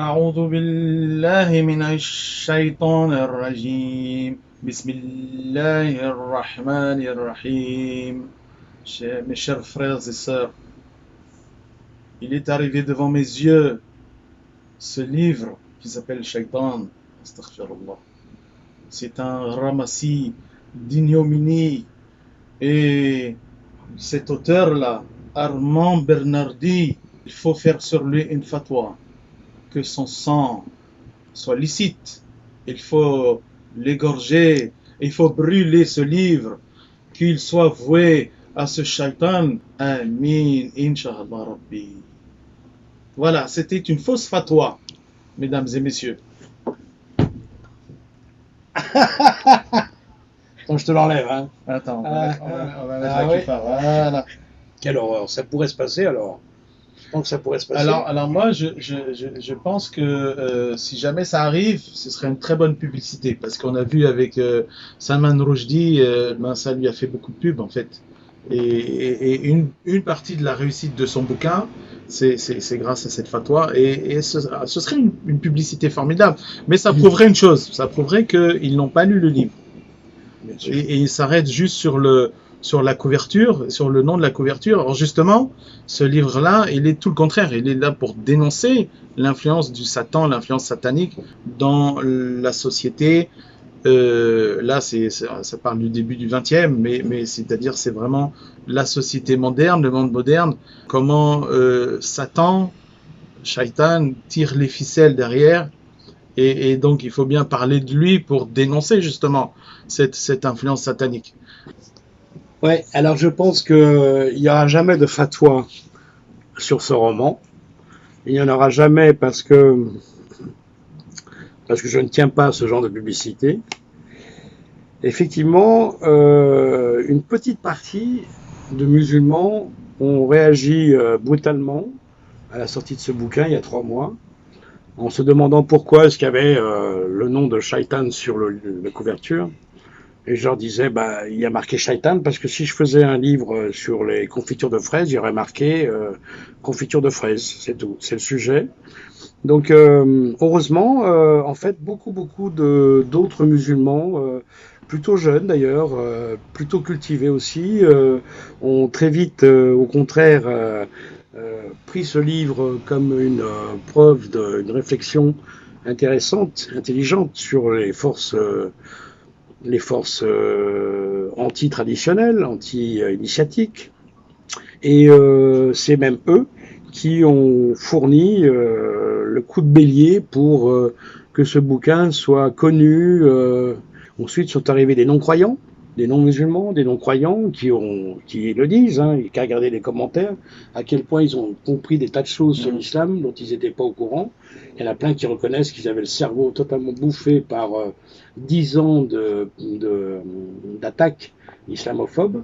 أعوذ بالله من الشيطان الرجيم بسم الله الرحمن الرحيم. Mes chers frères et sœurs, il est arrivé devant mes yeux ce livre qui s'appelle Shaitan. Astaghfirullah. C'est un ramassis d'ignominie et cet auteur-là, Armand Bernardi, il faut faire sur lui une fatwa, que son sang soit licite, il faut l'égorger, il faut brûler ce livre, qu'il soit voué à ce shaitan. Amin, Inch'Allah Rabbi. Voilà, c'était une fausse fatwa, mesdames et messieurs. Attends, je te l'enlève, hein. Attends, on va mettre la kiffa. Voilà. Quelle horreur, ça pourrait se passer alors. Je pense que ça pourrait se passer. Alors moi, je pense que si jamais ça arrive, ce serait une très bonne publicité, parce qu'on a vu avec Salman Rushdie, ça lui a fait beaucoup de pub en fait. Et une partie de la réussite de son bouquin, c'est grâce à cette fatwa, et ce serait une publicité formidable. Mais ça prouverait une chose, ça prouverait qu'ils n'ont pas lu le livre. Et ils s'arrêtent juste sur la couverture, sur le nom de la couverture. Alors justement, ce livre-là, il est tout le contraire. Il est là pour dénoncer l'influence du Satan, l'influence satanique dans la société. Là, ça parle du début du XXe, mais c'est-à-dire c'est vraiment la société moderne, le monde moderne. Comment Satan, Shaitan, tire les ficelles derrière. Et donc, il faut bien parler de lui pour dénoncer justement cette influence satanique. Ouais, alors je pense qu'il n'y aura jamais de fatwa sur ce roman. Il n'y en aura jamais parce que je ne tiens pas à ce genre de publicité. Effectivement, une petite partie de musulmans ont réagi brutalement à la sortie de ce bouquin il y a 3 mois, en se demandant pourquoi est-ce qu'il y avait le nom de Shaitan sur la couverture. Et je leur disais, il y a marqué Shaitan, parce que si je faisais un livre sur les confitures de fraises, il y aurait marqué confiture de fraises, c'est tout, c'est le sujet. Donc heureusement, en fait, beaucoup d'autres musulmans, plutôt jeunes d'ailleurs, plutôt cultivés aussi, ont très vite, au contraire, pris ce livre comme une preuve d'une réflexion intéressante, intelligente sur les forces anti-traditionnelles, anti-initiatiques. Et c'est même eux qui ont fourni le coup de bélier pour que ce bouquin soit connu. Ensuite sont arrivés des non-croyants, des non-musulmans, des non-croyants qui le disent, et qu'à regarder les commentaires, à quel point ils ont compris des tas de choses sur l'islam dont ils n'étaient pas au courant. Il y en a plein qui reconnaissent qu'ils avaient le cerveau totalement bouffé par 10 ans d'attaques islamophobes.